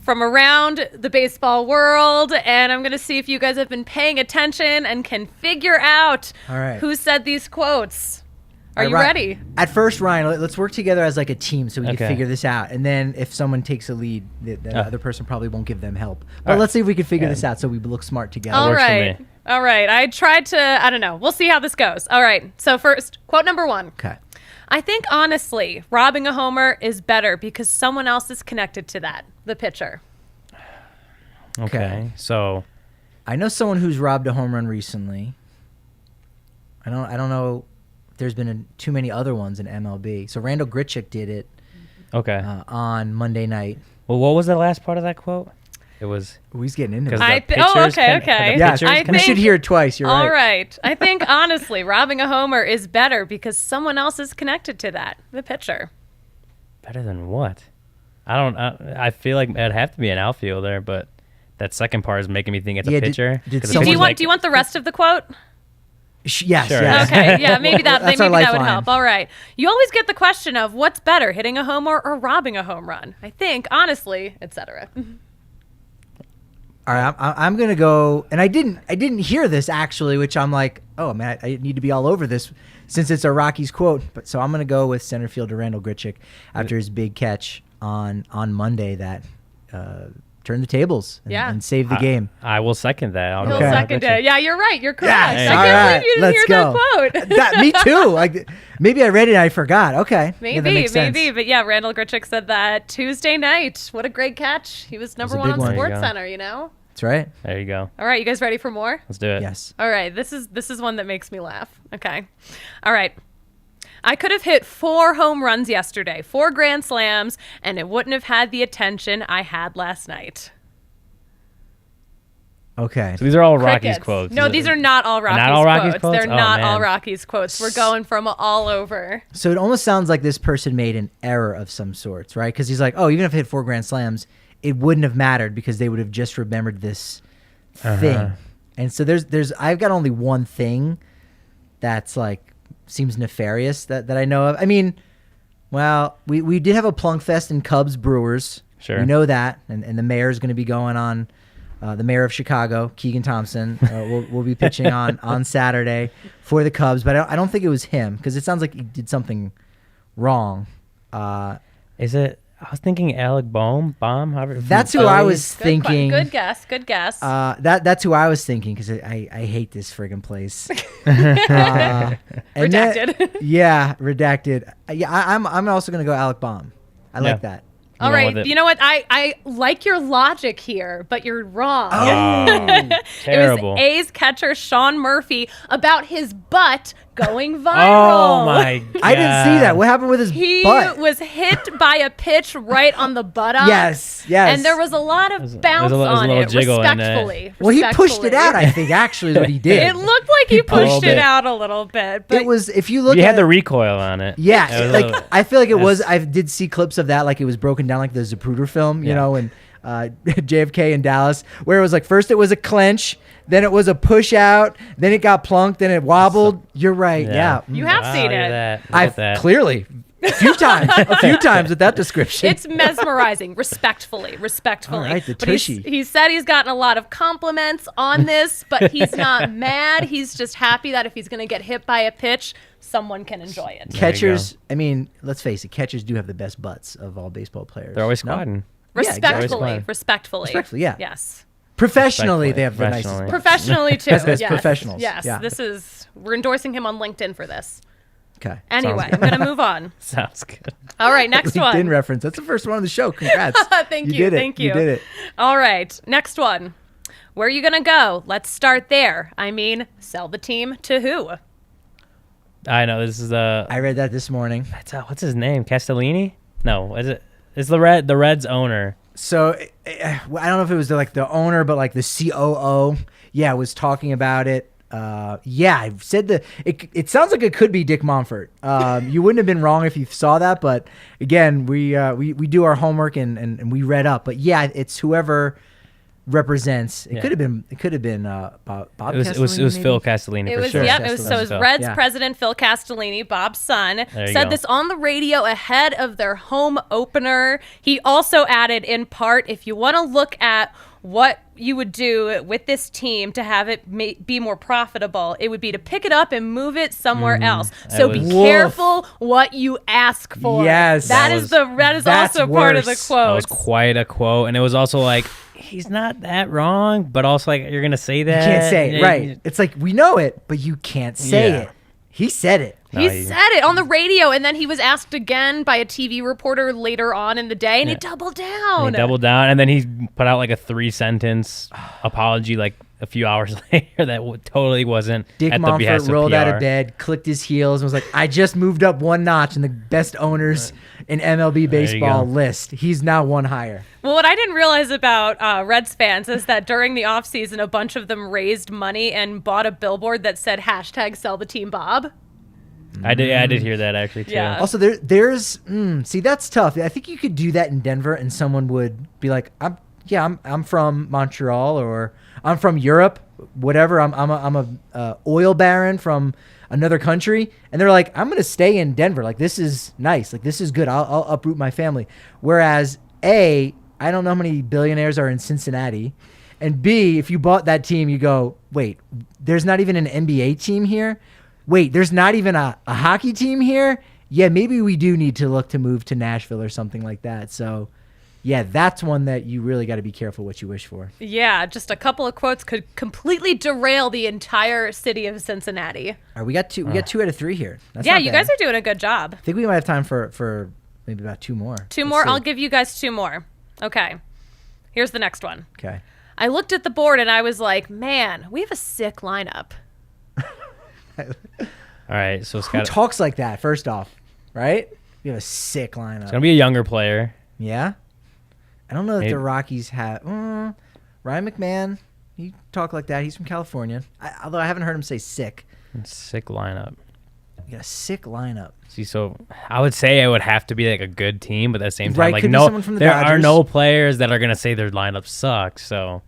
from around the baseball world, and I'm going to see if you guys have been paying attention and can figure out All right. who said these quotes. Are All you right, ready? At first, Ryan, let's work together as like a team so we can Okay. figure this out. And then if someone takes a lead, the other person probably won't give them help. But All right. let's see if we can figure Yeah. this out so we look smart together. All works for right. me. All right. I tried to, I don't know. We'll see how this goes. All right. So first, quote number 1. Okay. I think, honestly, robbing a homer is better because someone else is connected to that, the pitcher. Okay. So I know someone who's robbed a home run recently. I don't know if there's been too many other ones in MLB. So Randall Grichuk did it okay. on Monday night. Well, what was the last part of that quote? It was Ooh, he's getting into 'cause it. the oh, pitchers okay, can- okay. the Yeah, pitchers I can- we think- should hear it twice. You're All right. right. I think, honestly, robbing a homer is better because someone else is connected to that, the pitcher. Better than what? I feel like it'd have to be an outfielder, but that second part is making me think it's Yeah, a did- pitcher. did 'Cause the someone- pitcher's Do you want the rest of the quote? Yes, Sure. yes. Okay, yeah, maybe that That's our maybe that would lifeline. help. All right. You always get the question of what's better, hitting a homer or robbing a home run. I think, honestly, etc. All right, I'm gonna go, and I didn't hear this actually, which I'm like, oh man, I need to be all over this since it's a Rockies quote. But so I'm gonna go with center fielder Randall Grichuk after his big catch on Monday that turned the tables and saved the game. I will second that. I'll He'll go with second Grichuk. it. Yeah, you're right. You're correct. Yes, I all can't right, believe you didn't let's hear go. that quote. Me too. Like maybe I read it and I forgot. Okay, yeah, that makes sense. Maybe. But yeah, Randall Grichuk said that Tuesday night. What a great catch. He was number a 1 big on one. There you Sports go. Center, you know? That's right. There you go. All right, you guys ready for more? Let's do it. Yes. All right, this is one that makes me laugh. Okay. All right. I could have hit 4 home runs yesterday, 4 grand slams, and it wouldn't have had the attention I had last night. Okay. So these are all Rockies Crickets. quotes. No, these are not all Rockies quotes. They're Oh, not man. all Rockies quotes. We're going from all over. So it almost sounds like this person made an error of some sorts, right? Because he's like, oh, even if I hit 4 grand slams, it wouldn't have mattered because they would have just remembered this thing. And so there's I've got only one thing that's like seems nefarious that I know of. I mean, well, we did have a plunk fest in Cubs Brewers. Sure. We know that, and the mayor's going to be going on. The mayor of Chicago, Keegan Thompson, will be pitching on Saturday for the Cubs. But I don't think it was him because it sounds like he did something wrong. Is it? I was thinking Alec Bohm. That's who I was thinking. Good guess. Good guess. That's who I was thinking because I hate this friggin' place. Redacted. Yeah, redacted. Yeah, I'm also gonna go Alec Baum. I like that. All went right. with it. You know what? I like your logic here, but you're wrong. Oh, terrible. It was A's catcher Sean Murphy about his butt going viral. Oh my god! I didn't see that. What happened with his He butt? was hit by a pitch right on the buttocks. Yes. And there was a lot of there's bounce a on little it, jiggle in it. respectfully. Well, he pushed it Respectfully. out. I think actually is what he did. It looked like he pulled pushed it it. out a little bit. But It was if you look You at had the recoil on it. Yeah, It was a like little- I feel like it was. That's- I did see clips of that, like it was broken down, like the Zapruder film, you Yeah. know, and JFK in Dallas, where it was like first it was a clench, then it was a push out, then it got plunked, then it wobbled. You're right. Yeah, You have seen look at it. that. Look I've at that. clearly A few times with that description. It's mesmerizing, respectfully. All right, the But tushy. he said he's gotten a lot of compliments on this, but he's not mad. He's just happy that if he's going to get hit by a pitch, someone can enjoy it. Catchers, I mean, let's face it, catchers do have the best butts of all baseball players. They're always No? squatting. Respectfully. Respectfully, yeah. Yes. Professionally, they have the Professionally. nicest. Professionally, too. As yes. professionals, Yes. yeah. We're endorsing him on LinkedIn for this. Okay. Anyway, I'm going to move on. Sounds good. All right, next LinkedIn one. reference. That's the first one on the show. Congrats. Thank you. Did it. Thank you. You did it. All right, next one. Where are you going to go? Let's start there. I mean, sell the team to who? I know this is I read that this morning. what's his name? Castellini? No, is it? It's the Reds owner. So I don't know if it was the owner, but like the COO, was talking about it. I've said it sounds like it could be Dick Monfort. You wouldn't have been wrong if you saw that, but again, we do our homework and we read up. But yeah, it's whoever represents. It could have been Bob. It was Castellini, Phil maybe? Castellini It for was sure. It was Phil. Reds Yeah. president Phil Castellini, Bob's son, There you said go. this on the radio ahead of their home opener. He also added, in part, if you want to look at what you would do with this team to have it be more profitable, it would be to pick it up and move it somewhere else. So be was- careful what you ask for. Yes. that That is was- that's also part of the worse. quote. That was quite a quote, and it was also like he's not that wrong, but also like you're gonna say You that. can't say it, Yeah, right? It's like we know it, but you can't say Yeah. it. He said it. He No, said it on the radio, and then he was asked again by a TV reporter later on in the day, and he Yeah. doubled down. He doubled down, and then he put out like a 3-sentence apology like a few hours later that totally wasn't Dick at the Monfort behest rolled of out PR. of bed, clicked his heels, and was like, I just moved up one notch in the best owners in MLB baseball go. list. He's now one higher. Well, what I didn't realize about Reds fans is that during the offseason, a bunch of them raised money and bought a billboard that said #sell the team Bob. I did hear that actually too. Yeah. Also, there's see, that's tough. I think you could do that in Denver, and someone would be like, I'm from Montreal, or I'm from Europe, whatever. I'm a oil baron from another country, and they're like, I'm gonna stay in Denver. Like, this is nice. Like, this is good. I'll uproot my family. Whereas I don't know how many billionaires are in Cincinnati, and B, if you bought that team, you go, wait, there's not even an NBA team here. Wait, there's not even a hockey team here? Yeah, maybe we do need to look to move to Nashville or something like that. So, yeah, that's one that you really got to be careful what you wish for. Yeah, just a couple of quotes could completely derail the entire city of Cincinnati. All right, we got 2 out of 3 here. That's Yeah, not you bad. guys are doing a good job. I think we might have time for maybe about 2 more. Two Let's more. see. I'll give you guys 2 more. Okay. Here's the next one. Okay. I looked at the board and I was like, man, we have a sick lineup. All right, so it's Who got talks like that, first off, right? We have a sick lineup. gonna be a younger player. Yeah? I don't know that Maybe. the Rockies have... Ryan McMahon, he talk like that. He's from California. Although I haven't heard him say sick. Sick lineup. We got a sick lineup. See, so I would say it would have to be like a good team, but at the same time, Right, like could be no, someone from the there are Dodgers. no players that are gonna say their lineup sucks. So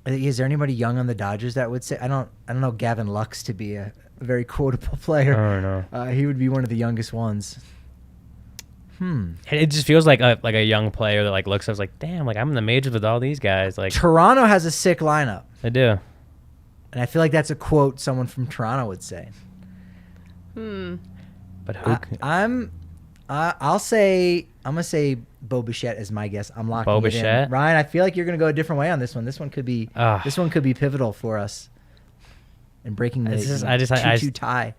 Is there anybody young on the Dodgers that would say... I don't know Gavin Lux to be a very quotable player. I don't know. He would be one of the youngest ones. It just feels like a young player that like looks up like, damn, like I'm in the majors with all these guys. Like Toronto has a sick lineup. I do. And I feel like that's a quote someone from Toronto would say. But who? I'm gonna say Bo Bichette as my guess. I'm locking Bo it in. Bichette? Ryan, I feel like you're gonna go a different way on this one. This one could be pivotal for us in breaking the It's just- 2-2 tie.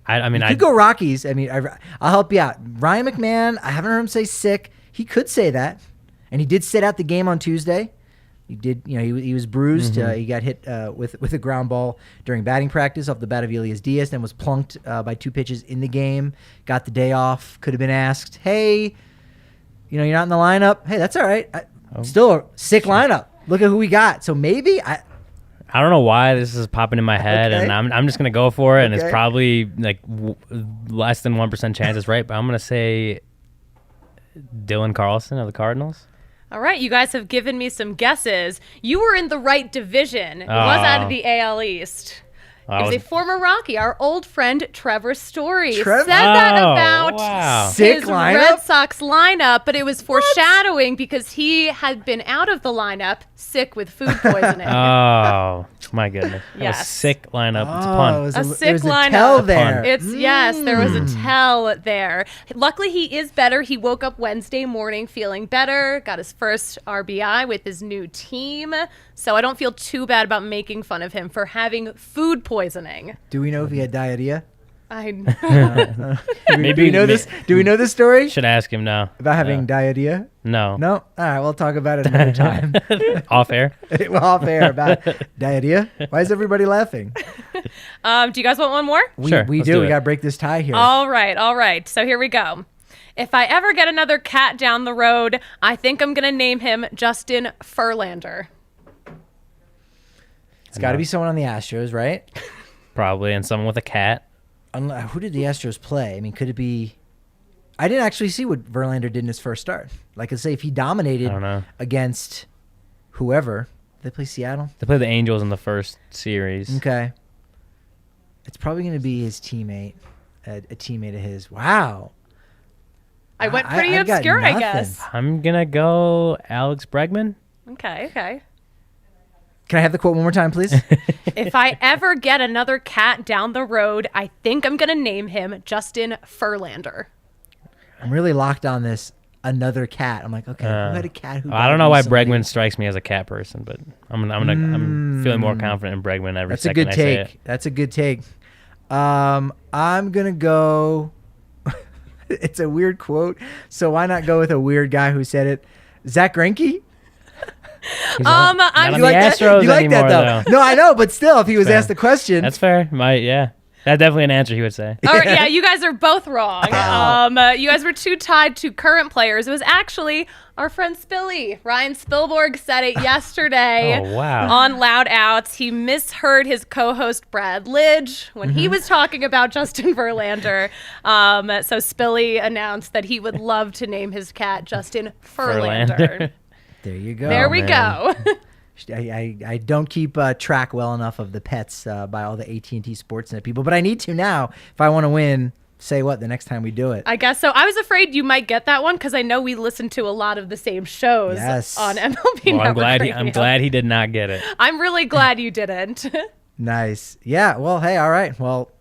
I mean, You I could go Rockies. I mean, I'll help you out. Ryan McMahon, I haven't heard him say sick. He could say that, and he did sit out the game on Tuesday. He did, he was bruised. He got hit with a ground ball during batting practice off the bat of Elias Diaz, and was plunked by 2 pitches in the game. Got the day off. Could have been asked, hey, you're not in the lineup. Hey, that's all right. Still a sick lineup. Look at who we got. So maybe I don't know why this is popping in my head, Okay. and I'm just gonna go for it, and Okay. it's probably like less than 1% chance it's right, but I'm gonna say Dylan Carlson of the Cardinals. All right, you guys have given me some guesses. You were in the right division. It was out of the AL East. It was a former Rocky, our old friend Trevor Story. Trevor? Said that about Sick his lineup? Red Sox lineup, but it was foreshadowing because he had been out of the lineup sick with food poisoning. Oh, my goodness. That was Yes. sick lineup. It's a Oh, pun. it was A there sick was a lineup. tell there. It's yes, there was a tell there. Luckily, he is better. He woke up Wednesday morning feeling better. Got his first RBI with his new team. So I don't feel too bad about making fun of him for having food poisoning. Do we know if he had diarrhea? Maybe Do we know this? Do we know this story Should ask him now. about having diarrhea? No. No. All right, we'll talk about it another time. Off air? Well, off air about diarrhea. Why is everybody laughing? Do you guys want one more? Sure, We let's do. do We it. got to break this tie here. All right. So here we go. If I ever get another cat down the road, I think I'm going to name him Justin Verlander. It's got to be someone on the Astros, right? Probably, and someone with a cat. Who did the Astros play? I mean, could it be? I didn't actually see what Verlander did in his first start. Like I say, if he dominated I don't know. against whoever, did they play Seattle? They played the Angels in the first series. Okay. It's probably going to be his teammate, a teammate of his. Wow. I went pretty I've got obscure, I nothing. guess. I'm going to go Alex Bregman. Okay. Can I have the quote one more time, please? If I ever get another cat down the road, I think I'm going to name him Justin Verlander. I'm really locked on this. Another cat. I'm like, okay, who had a cat who? I don't died know why recently? Bregman strikes me as a cat person, but I'm feeling more confident in Bregman every That's a second good I say it. take. That's a good take. I'm gonna go. It's a weird quote, so why not go with a weird guy who said it? Zach Greinke. I'm Not on You the like that? Astros You like that anymore, though? No, I know, but still, if he was Fair. asked the question, That's fair. That's definitely an answer he would say. All right, yeah, you guys are both wrong. You guys were too tied to current players. It was actually our friend Spilly. Ryan Spilborg said it yesterday Oh, wow. on Loud Outs. He misheard his co-host Brad Lidge when he was talking about Justin Verlander. So Spilly announced that he would love to name his cat Justin Verlander. there you go. There we go. I don't keep track well enough of the pets by all the AT&T Sportsnet people, but I need to now if I want to win. Say what the next time we do it. I guess so. I was afraid you might get that one because I know we listen to a lot of the same shows Yes. on MLB Well, Network I'm Radio. glad he did not get it. I'm really glad you didn't. Nice. Yeah. Well, hey. All right. Well,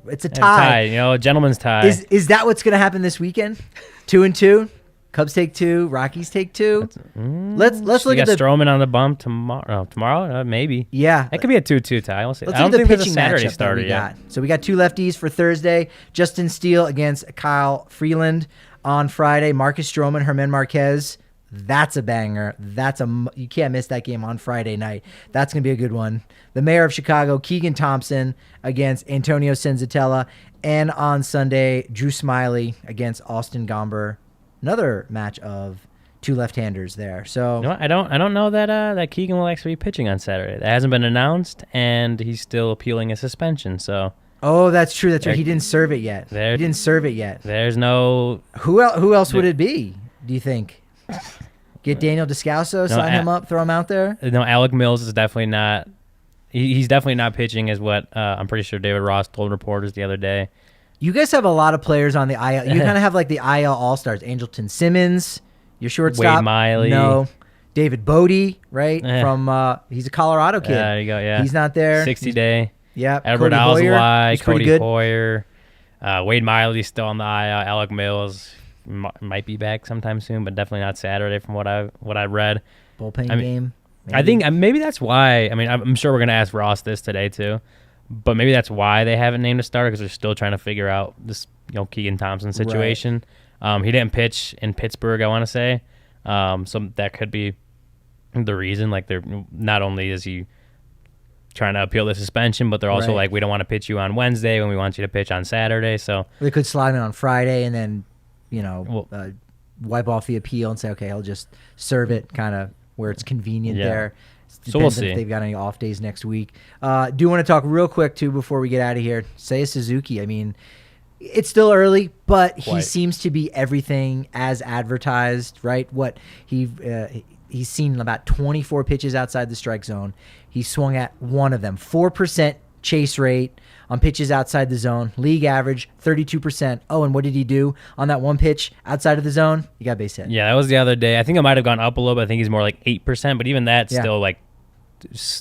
it's a Yeah, tie. You know, a gentleman's tie. Is that what's going to happen this weekend? 2-2. Cubs take 2. Rockies take 2. Let's you look at got the Stroman on the bump tomorrow. Tomorrow, maybe. yeah. That could be a 2-2 tie. We'll see. Let's I don't look at think the there's a pitching Saturday matchup that starter we yet. got. So we got 2 lefties for Thursday. Justin Steele against Kyle Freeland on Friday. Marcus Stroman, Herman Marquez. That's a banger. You can't miss that game on Friday night. That's going to be a good one. The mayor of Chicago, Keegan Thompson against Antonio Senzatella. And on Sunday, Drew Smiley against Austin Gomber. Another match of 2 left-handers there. So You know what? I don't know that that Keegan will actually be pitching on Saturday. That hasn't been announced, and he's still appealing a suspension. So oh, that's true. That's right. He didn't serve it yet. He There- didn't serve it yet. there's no. Who else would it be, do you think? Get Daniel Descalso, sign him up, throw him out there? No, Alec Mills is definitely not. He's definitely not pitching, is what I'm pretty sure David Ross told reporters the other day. You guys have a lot of players on the IL. You kind of have like the IL All-Stars. Angelton Simmons, your shortstop. Wade Miley. No. David Bodie, right? Eh. From he's a Colorado kid. There you go. Yeah, He's not there. 60-day. Yeah. Edward Cody Hoyer, Alzolay, he's pretty Cody good. Hoyer, Wade Miley's still on the IL. Alec Mills might be back sometime soon, but definitely not Saturday from what I read. Bullpen I mean, game. I think maybe that's why. I mean, I'm sure we're gonna ask Ross this today too, but maybe that's why they haven't named a starter because they're still trying to figure out this Keegan Thompson situation. He didn't pitch in Pittsburgh, I want to say, so that could be the reason. Like, they're not only is he trying to appeal the suspension, but they're also Right. like, we don't want to pitch you on Wednesday when we want you to pitch on Saturday. So They could slide him on Friday and then, wipe off the appeal and say, okay, I'll just serve it kind of where it's convenient Yeah. there. So we'll Depends see. if they've got any off days next week. Do want to talk real quick, too, before we get out of here. Seiya Suzuki, I mean, it's still early, but he Quite. seems to be everything as advertised, right? He's seen about 24 pitches outside the strike zone. He swung at one of them, 4% chase rate on pitches outside the zone. League average, 32%. Oh, and what did he do on that one pitch outside of the zone? He got base hit. Yeah, that was the other day. I think it might have gone up a little bit. I think he's more like 8%, but even that's still like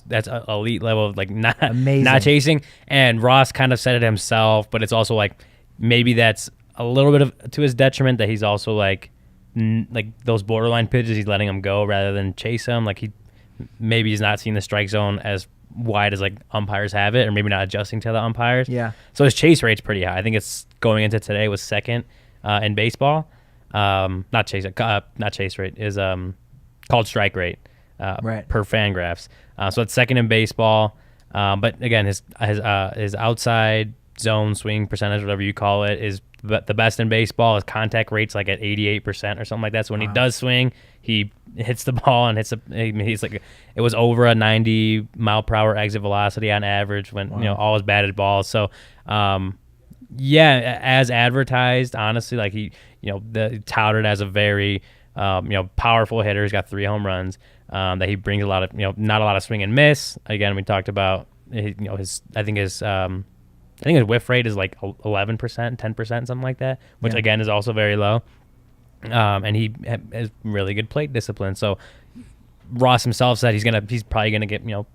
that's a elite level of like not chasing. And Ross kind of said it himself, but it's also like maybe that's a little bit of to his detriment that he's also like those borderline pitches he's letting them go rather than chase them. Like maybe he's not seeing the strike zone as wide as like umpires have it, or maybe not adjusting to the umpires. Yeah. So his chase rate's pretty high. I think it's going into today was second in baseball. Not chase rate is called strike rate per Fangraphs. So it's second in baseball. But again, his outside zone swing percentage, whatever you call it, is the best in baseball. His contact rate's like at 88% or something like that. So when he does swing, he hits the ball and he's like, it was over a 90 mile per hour exit velocity on average when all his batted balls. So as advertised, honestly, like he touted as a very powerful hitter. He's got 3 home runs. That he brings a lot of not a lot of swing and miss. Again, we talked about his whiff rate is like 11%, 10%, something like that, which again is also very low. And he has really good plate discipline. So Ross himself said he's probably gonna get a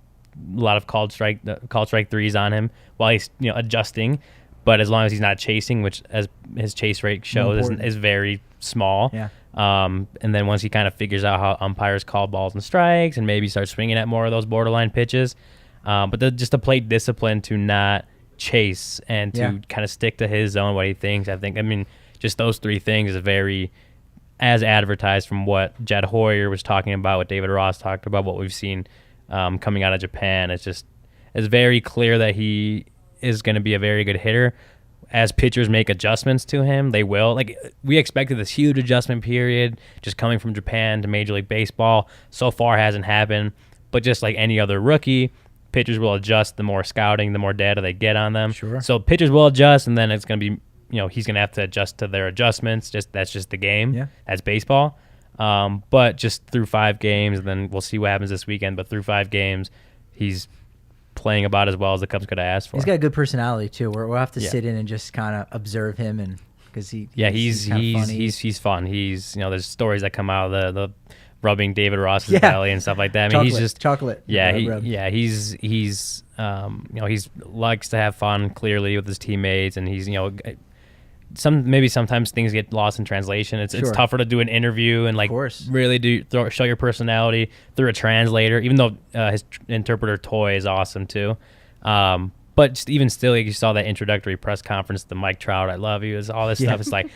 lot of called strike threes on him while he's adjusting, but as long as he's not chasing, which as his chase rate shows is very small. Yeah. And then once he kind of figures out how umpires call balls and strikes and maybe start swinging at more of those borderline pitches, but just the plate discipline to not chase and to kind of stick to his zone, what he thinks. I mean, just those 3 things is very, as advertised from what Jed Hoyer was talking about, what David Ross talked about, what we've seen coming out of Japan. It's very clear that he is going to be a very good hitter. As pitchers make adjustments to him, they will. Like, we expected this huge adjustment period just coming from Japan to Major League Baseball. So far hasn't happened, but just like any other rookie, pitchers will adjust the more scouting, the more data they get on them. Sure. So pitchers will adjust, and then it's going to be, he's going to have to adjust to their adjustments. That's just the game. Yeah. That's baseball. But just through 5 games, and then we'll see what happens this weekend, but through 5 games, he's playing about as well as the Cubs could have asked for. He's got a good personality too. We'll have to sit in and just kind of observe him, and because he's fun. He's there's stories that come out of the rubbing David Ross's belly and stuff like that. I mean, he's just chocolate. He's he's likes to have fun clearly with his teammates, and he's sometimes things get lost in translation. It's tougher to do an interview and like really show your personality through a translator, even though his interpreter toy is awesome too. But just even still, like, you saw that introductory press conference, the Mike Trout, I love you, is all this stuff. It's like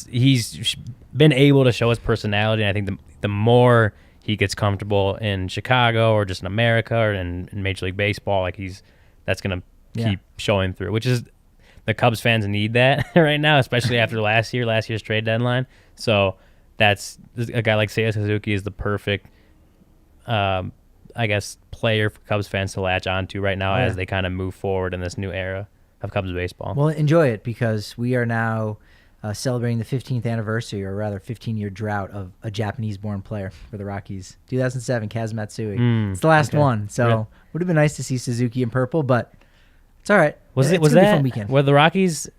he's been able to show his personality, and I think the more he gets comfortable in Chicago or just in America or in Major League Baseball, like that's gonna keep showing through, which is. The Cubs fans need that right now, especially after last year's trade deadline. So that's a guy like Seiya Suzuki is the perfect, player for Cubs fans to latch onto right now as they kind of move forward in this new era of Cubs baseball. Well, enjoy it, because we are now celebrating the 15th anniversary, or rather 15-year drought of a Japanese-born player for the Rockies. 2007, Kaz Matsui. It's the last one, so would have been nice to see Suzuki in purple, but it's all right. Was that a fun weekend. Were the Rockies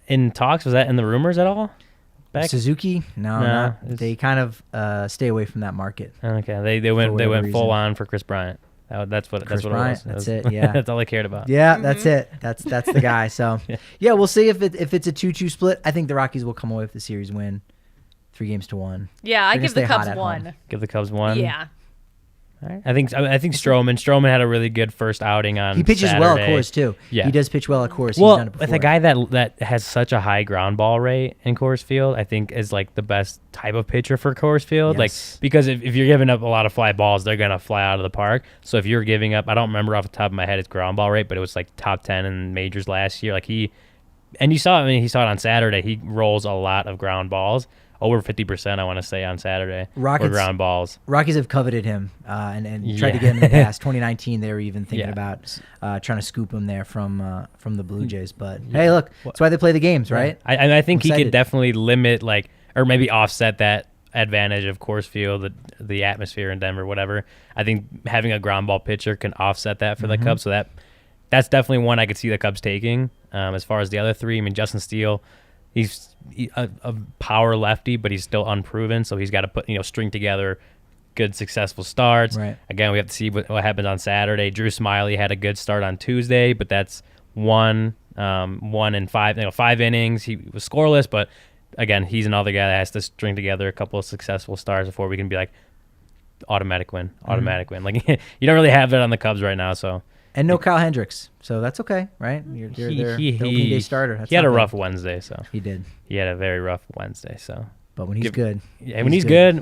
in talks? Was that in the rumors at all? Suzuki? No. They kind of stay away from that market. Okay, they went full on for Kris Bryant. That's what it was. That's it. Yeah, that's all they cared about. Yeah, that's it. That's the guy. So we'll see if it's a 2-2 split. I think the Rockies will come away with the series win, 3-1. Yeah, I give the Cubs 1. Give the Cubs 1. Yeah. All right. I think Stroman had a really good first outing on. He pitches Saturday. well at Coors too. Yeah, he does pitch well at Coors. Well, he's done it before. with a guy that has such a high ground ball rate in Coors Field, I think is like the best type of pitcher for Coors Field. Yes. Like, because if you're giving up a lot of fly balls, they're gonna fly out of the park. So if you're giving up, I don't remember off the top of my head his ground ball rate, but it was like top 10 in majors last year. Like he saw it on Saturday. He rolls a lot of ground balls. Over 50%, I want to say, on Saturday. For ground balls. Rockies have coveted him and tried to get him in the past. 2019, they were even thinking about trying to scoop him there from the Blue Jays. But hey, look, that's why they play the games, right? I think he could definitely limit, or maybe offset that advantage of Coors Field, the atmosphere in Denver, whatever. I think having a ground ball pitcher can offset that for the Cubs. So that that's definitely one I could see the Cubs taking. As far as the other three, I mean, Justin Steele, he's a power lefty, but he's still unproven, so he's got to put string together good successful starts. Right. Again, we have to see what happens on Saturday. Drew Smiley had a good start on Tuesday, but that's one in five 5 innings. He was scoreless, but again, he's another guy that has to string together a couple of successful starts before we can be like automatic win. Like you don't really have that on the Cubs right now, so. And no Kyle Hendricks, so that's okay, right? You're their opening day starter. That's he had a not rough bad. Wednesday, so. He did. He had a very rough Wednesday, so. But when he's good. Yeah, when he's good.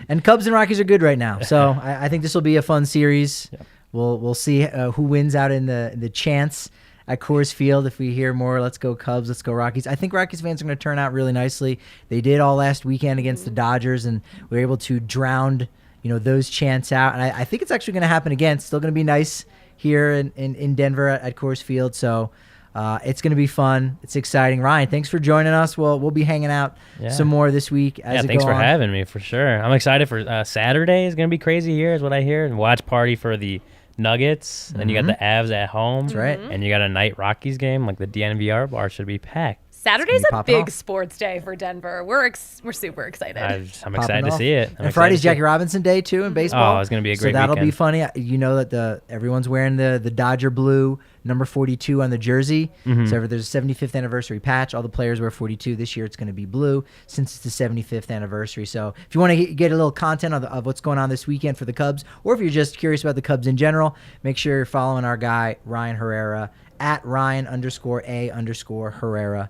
And Cubs and Rockies are good right now, so I think this will be a fun series. Yep. We'll see who wins out in the chance at Coors Field. If we hear more, let's go Cubs, let's go Rockies. I think Rockies fans are going to turn out really nicely. They did all last weekend against the Dodgers, and we were able to drown those chants out. And I think it's actually going to happen again. It's still going to be nice here in Denver at Coors Field. So it's going to be fun. It's exciting. Ryan, thanks for joining us. We'll be hanging out some more this week as thanks for having me, for sure. I'm excited for Saturday. Is going to be crazy here is what I hear. And watch party for the Nuggets. Then you got the Avs at home. That's right. And you got a night Rockies game. Like the DNVR bar should be packed. Saturday's a big sports day for Denver. We're super excited. I'm excited to see it. And Friday's Jackie Robinson Day too in baseball. Oh, it's going to be a great So that'll weekend. be funny. You know that everyone's wearing the Dodger blue number 42 on the jersey. Mm-hmm. So if there's a 75th anniversary patch, all the players wear 42. This year it's going to be blue since it's the 75th anniversary. So if you want to get a little content of what's going on this weekend for the Cubs, or if you're just curious about the Cubs in general, make sure you're following our guy Ryan Herrera at Ryan_A_Herrera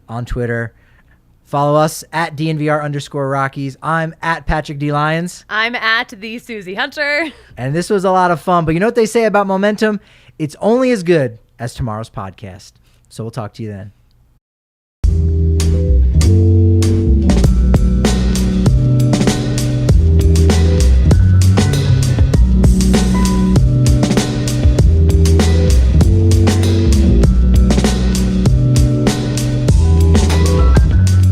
on Twitter. Follow us at DNVR_Rockies. I'm at Patrick D. Lyons. I'm at the Suzie Hunter. And this was a lot of fun. But you know what they say about momentum? It's only as good as tomorrow's podcast. So we'll talk to you then.